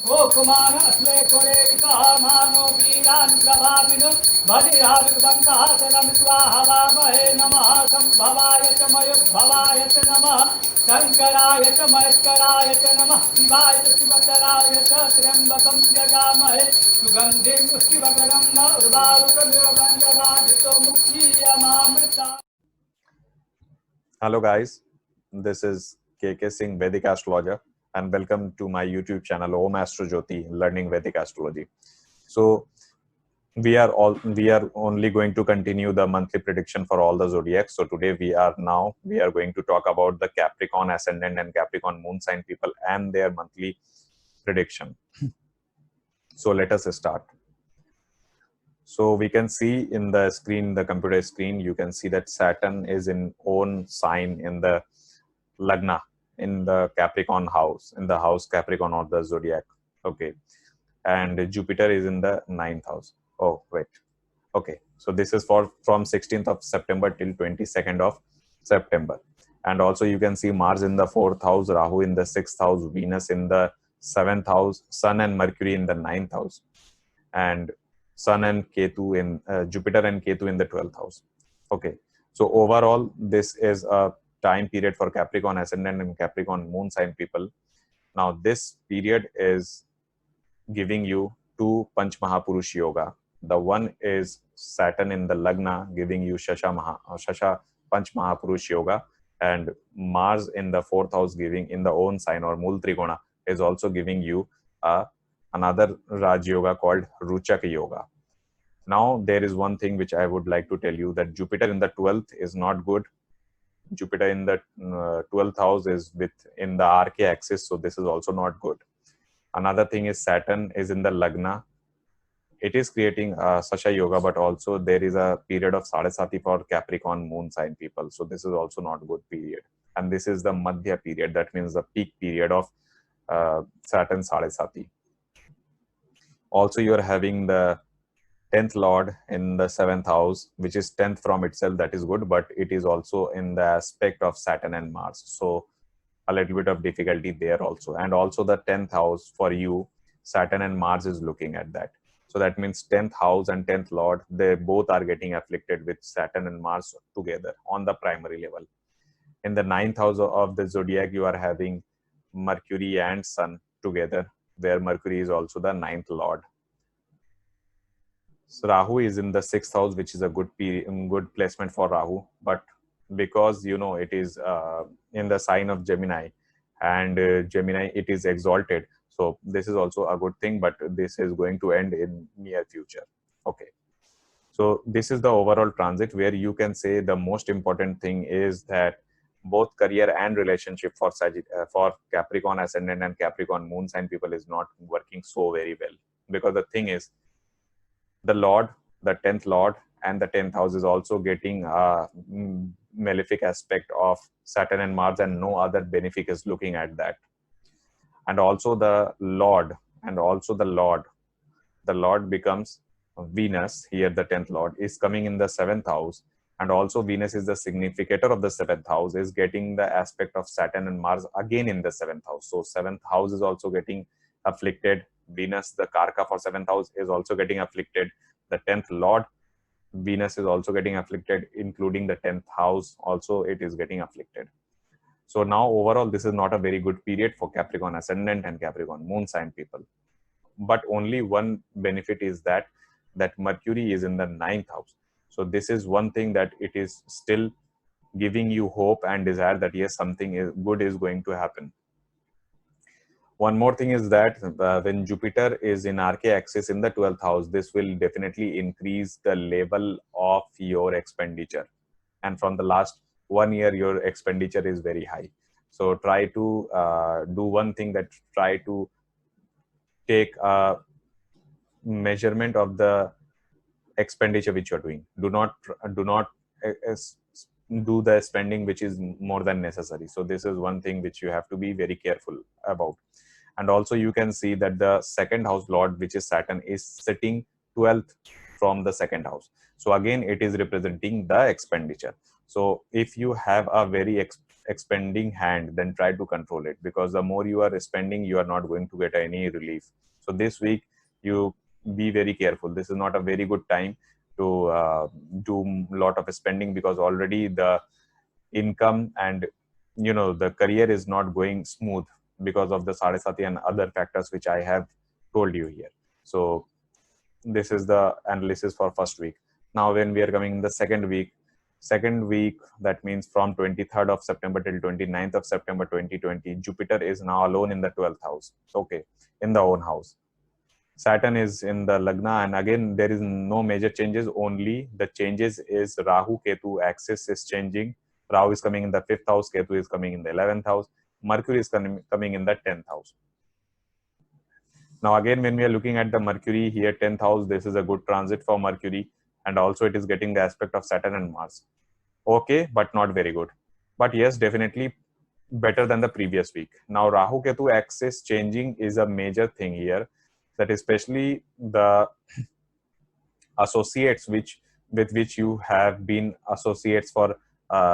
Okumana asle kore mano viran prabhavinu bhadiravidvantah tanamtva havamahe namaha sambhavaya cha mayudbhavaya cha namaha Shankaraya cha Maheskaraya cha namah Shivaya cha Shivataraya cha Triambakam yajamahe Sugandhim Pushtivakaram Urvarukamiva Bandhavadito Mukhiyamamrita. Hello guys, this is KK Singh, Vedic Astrologer, and welcome to my YouTube channel Om Astro Jyoti, Learning Vedic Astrology. So we are only going to continue the monthly prediction for all the zodiacs. So today we are going to talk about the Capricorn ascendant and Capricorn moon sign people and their monthly prediction. So let us start. So we can see in the screen, the computer screen, you can see that Saturn is in own sign in the Lagna, in the Capricorn house, in the house Capricorn or the zodiac. Okay. And Jupiter is in the 9th house. Oh, wait. Okay. So this is from 16th of September till 22nd of September. And also you can see Mars in the 4th house, Rahu in the 6th house, Venus in the 7th house, Sun and Mercury in the 9th house. And Sun and Ketu in Jupiter and Ketu in the 12th house. Okay. So overall, this is a time period for Capricorn ascendant and Capricorn moon sign people. Now, this period is giving you two Panch Mahapurush Yoga. The one is Saturn in the Lagna, giving you Shasha Panch Mahapurush Yoga, and Mars in the 4th house, giving in the own sign or Mul Trigona, is also giving you another Raj Yoga called Ruchak Yoga. Now, there is one thing which I would like to tell you, that Jupiter in the 12th is not good. Jupiter in the 12th house is in the RK axis, so this is also not good. Another thing is Saturn is in the Lagna. It is creating Sasha Yoga, but also there is a period of Sadesati for Capricorn moon sign people. So this is also not good period. And this is the Madhya period. That means the peak period of Saturn Sadesati. Also, you are having the 10th Lord in the 7th house, which is 10th from itself. That is good, but it is also in the aspect of Saturn and Mars. So a little bit of difficulty there also. And also the 10th house for you, Saturn and Mars is looking at that. So that means 10th house and 10th Lord, they both are getting afflicted with Saturn and Mars together on the primary level. In the 9th house of the zodiac, you are having Mercury and Sun together, where Mercury is also the 9th Lord. So Rahu is in the 6th house, which is a good placement for Rahu. But because, it is in the sign of Gemini, and Gemini, it is exalted. So this is also a good thing, but this is going to end in near future. Okay. So this is the overall transit, where you can say the most important thing is that both career and relationship for Capricorn ascendant and Capricorn moon sign people is not working so very well. Because the thing is, the Lord, the 10th Lord and the 10th house is also getting a malefic aspect of Saturn and Mars, and no other benefic is looking at that. And also the Lord becomes Venus. Here the 10th Lord is coming in the 7th house, and also Venus is the significator of the 7th house, is getting the aspect of Saturn and Mars again in the 7th house. So 7th house is also getting afflicted. Venus, the Karka for 7th house, is also getting afflicted. The 10th Lord, Venus, is also getting afflicted, including the 10th house. Also, it is getting afflicted. So now overall, this is not a very good period for Capricorn ascendant and Capricorn moon sign people. But only one benefit is that Mercury is in the 9th house. So this is one thing that it is still giving you hope and desire that yes, something good is going to happen. One more thing is that when Jupiter is in RK axis in the 12th house, this will definitely increase the level of your expenditure. And from the last 1 year, your expenditure is very high. So try to do one thing, that try to take a measurement of the expenditure which you're doing. Do not do the spending which is more than necessary. So this is one thing which you have to be very careful about. And also you can see that the 2nd house Lord, which is Saturn, is sitting 12th from the 2nd house. So again, it is representing the expenditure. So if you have a very expending hand, then try to control it, because the more you are spending, you are not going to get any relief. So this week you be very careful. This is not a very good time to do a lot of spending, because already the income and the career is not going smooth because of the Sadesati and other factors which I have told you here. So this is the analysis for first week. Now when we are coming in the second week, that means from 23rd of September till 29th of September 2020, Jupiter is now alone in the 12th house, okay, in the own house. Saturn is in the Lagna, and again there is no major changes. Only the changes is Rahu Ketu axis is changing. Rahu is coming in the 5th house, Ketu is coming in the 11th house, Mercury is coming in the 10th house. Now again, when we are looking at the Mercury here, 10th house, this is a good transit for Mercury, and also it is getting the aspect of Saturn and Mars. Okay, but not very good. But yes, definitely better than the previous week. Now Rahu Ketu axis changing is a major thing here, that especially the associates with which you have been associates for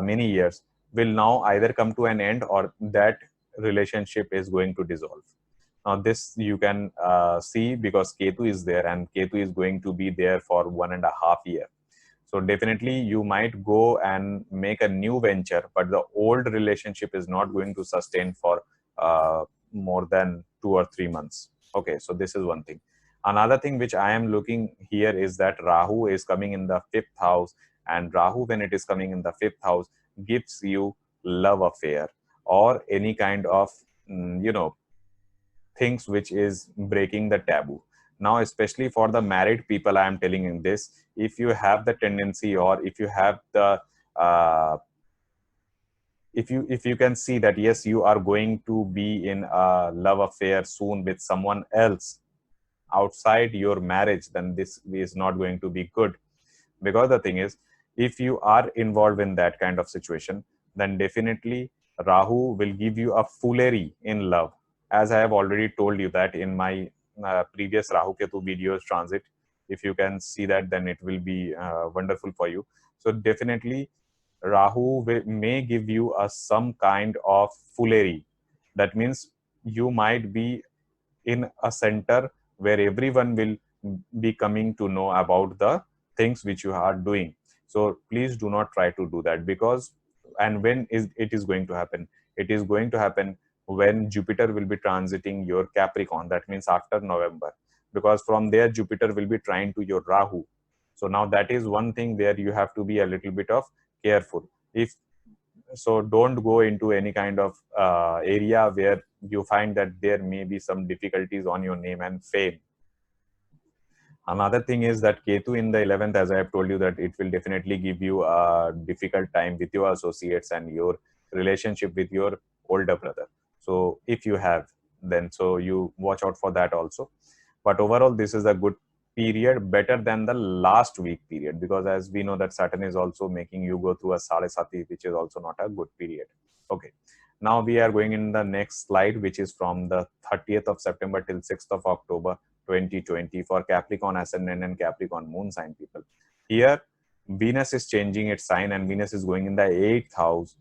many years will now either come to an end, or that relationship is going to dissolve. Now this you can see because Ketu is there, and Ketu is going to be there for 1.5 years. So definitely you might go and make a new venture, but the old relationship is not going to sustain for more than 2 or 3 months. Okay, so this is one thing. Another thing which I am looking here is that Rahu is coming in the 5th house, and Rahu, when it is coming in the 5th house, gives you love affair or any kind of things which is breaking the taboo. Now especially for the married people, I am telling you this, if you have the tendency, or if you have the if you can see that yes, you are going to be in a love affair soon with someone else outside your marriage, then this is not going to be good. Because the thing is, if you are involved in that kind of situation, then definitely Rahu will give you a foolery in love. As I have already told you that in my previous Rahu Ketu videos transit, if you can see that, then it will be wonderful for you. So definitely Rahu may give you some kind of foolery. That means you might be in a center where everyone will be coming to know about the things which you are doing. So please do not try to do that, because and when is it is going to happen? It is going to happen when Jupiter will be transiting your Capricorn. That means after November, because from there Jupiter will be trying to your Rahu. So now that is one thing where you have to be a little bit of careful. If so, don't go into any kind of area where you find that there may be some difficulties on your name and fame. Another thing is that Ketu in the 11th, as I have told you, that it will definitely give you a difficult time with your associates and your relationship with your older brother. So if you have, then so you watch out for that also. But overall, this is a good period, better than the last week period, because as we know that Saturn is also making you go through a Sadesati, which is also not a good period. Okay, now we are going in the next slide, which is from the 30th of September till 6th of October 2020 for Capricorn ascendant and Capricorn moon sign people. Here Venus is changing its sign, and Venus is going in the 8th house.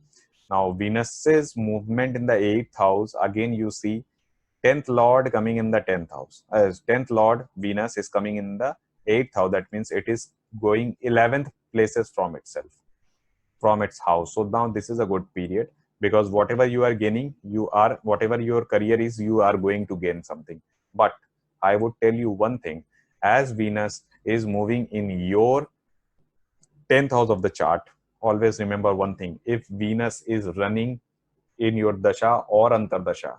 Now Venus's movement in the 8th house, again you see 10th Lord coming in the 10th house. As 10th Lord Venus is coming in the 8th house, that means it is going 11th places from itself, from its house. So now this is a good period, because whatever you are gaining, whatever your career is, you are going to gain something. But I would tell you one thing, as Venus is moving in your 10th house of the chart, always remember one thing: if Venus is running in your dasha or antardasha,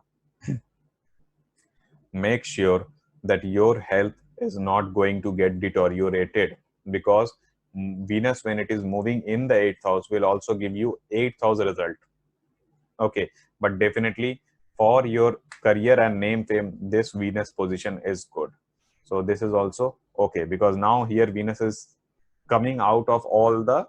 make sure that your health is not going to get deteriorated, because Venus, when it is moving in the 8th house, will also give you 8th house result. Okay, but definitely for your career and name fame, this Venus position is good. So this is also okay, because now here Venus is coming out of all the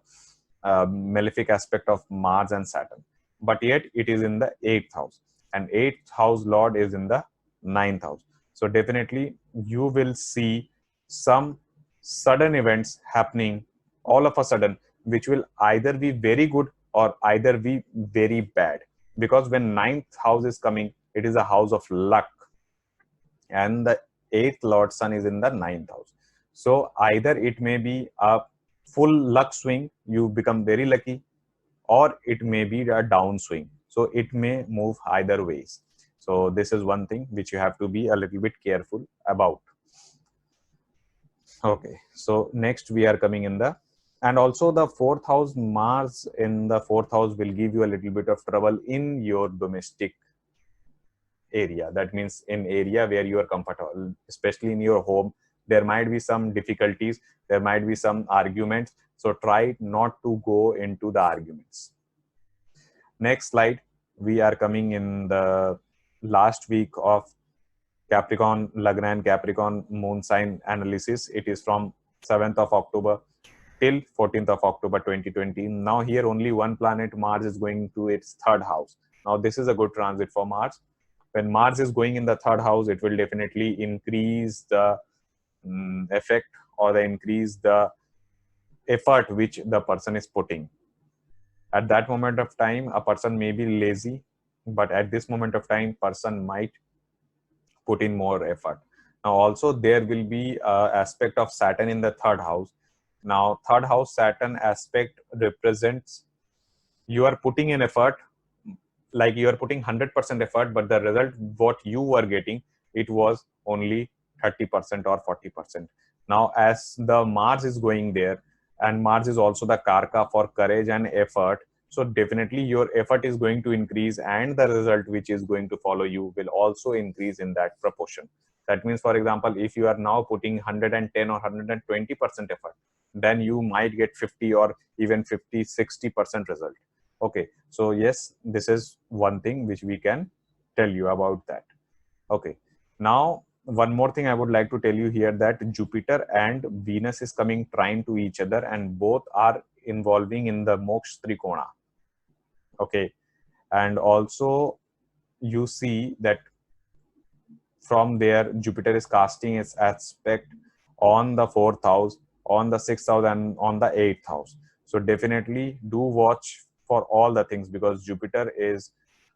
malefic aspect of Mars and Saturn, but yet it is in the 8th house, and 8th house Lord is in the 9th house. So definitely you will see some sudden events happening all of a sudden, which will either be very good or either be very bad, because when ninth house is coming, it is a house of luck, and the eighth lord sun is in the ninth house. So either it may be a full luck swing, you become very lucky, or it may be a downswing. So it may move either ways. So this is one thing which you have to be a little bit careful about. Okay, so next we are coming in the, and also the fourth house, Mars in the fourth house will give you a little bit of trouble in your domestic area. That means in area where you are comfortable, especially in your home, there might be some difficulties, there might be some arguments. So try not to go into the arguments. Next slide, we are coming in the last week of Capricorn Lagna and Capricorn moon sign analysis. It is from 7th of October till 14th of October 2020. Now here only one planet, Mars, is going to its third house. Now this is a good transit for Mars. When Mars is going in the third house, it will definitely increase the effect, or increase the effort which the person is putting. At that moment of time, a person may be lazy, but at this moment of time, person might put in more effort. Now also there will be aspect of Saturn in the third house. Now third house Saturn aspect represents you are putting in effort, like you are putting 100% effort, but the result what you were getting, it was only 30% or 40%. Now as the Mars is going there, and Mars is also the karka for courage and effort, so definitely your effort is going to increase, and the result which is going to follow you will also increase in that proportion. That means, for example, if you are now putting 110 or 120% effort, then you might get 50 or even 50-60% result. Okay, so yes, this is one thing which we can tell you about that. Okay, now one more thing I would like to tell you here, that Jupiter and Venus is coming trine to each other, and both are involving in the Moksha Trikona. Okay, and also you see that from there Jupiter is casting its aspect on the fourth house, on the sixth house, and on the eighth house. So definitely do watch for all the things, because Jupiter is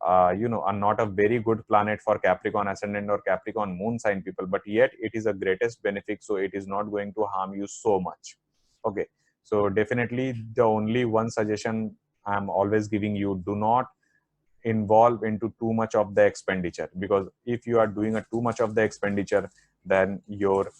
not a very good planet for Capricorn ascendant or Capricorn moon sign people, but yet it is a greatest benefit, so it is not going to harm you so much. Okay, so definitely the only one suggestion I'm always giving you, do not involve into too much of the expenditure, because if you are doing a too much of the expenditure, then your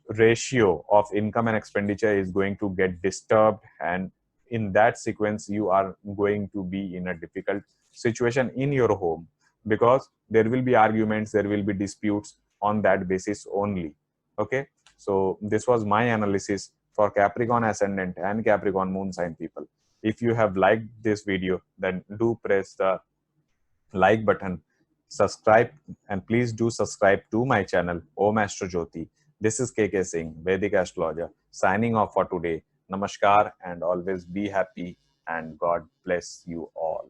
ratio of income and expenditure is going to get disturbed, and in that sequence you are going to be in a difficult situation in your home, because there will be arguments, there will be disputes on that basis only. Okay, so this was my analysis for Capricorn ascendant and Capricorn moon sign people. If you have liked this video, then do press the like button, subscribe, and please do subscribe to my channel Om Astro Jyoti. This is KK Singh, Vedic Astrologer, signing off for today. Namaskar, and always be happy, and God bless you all.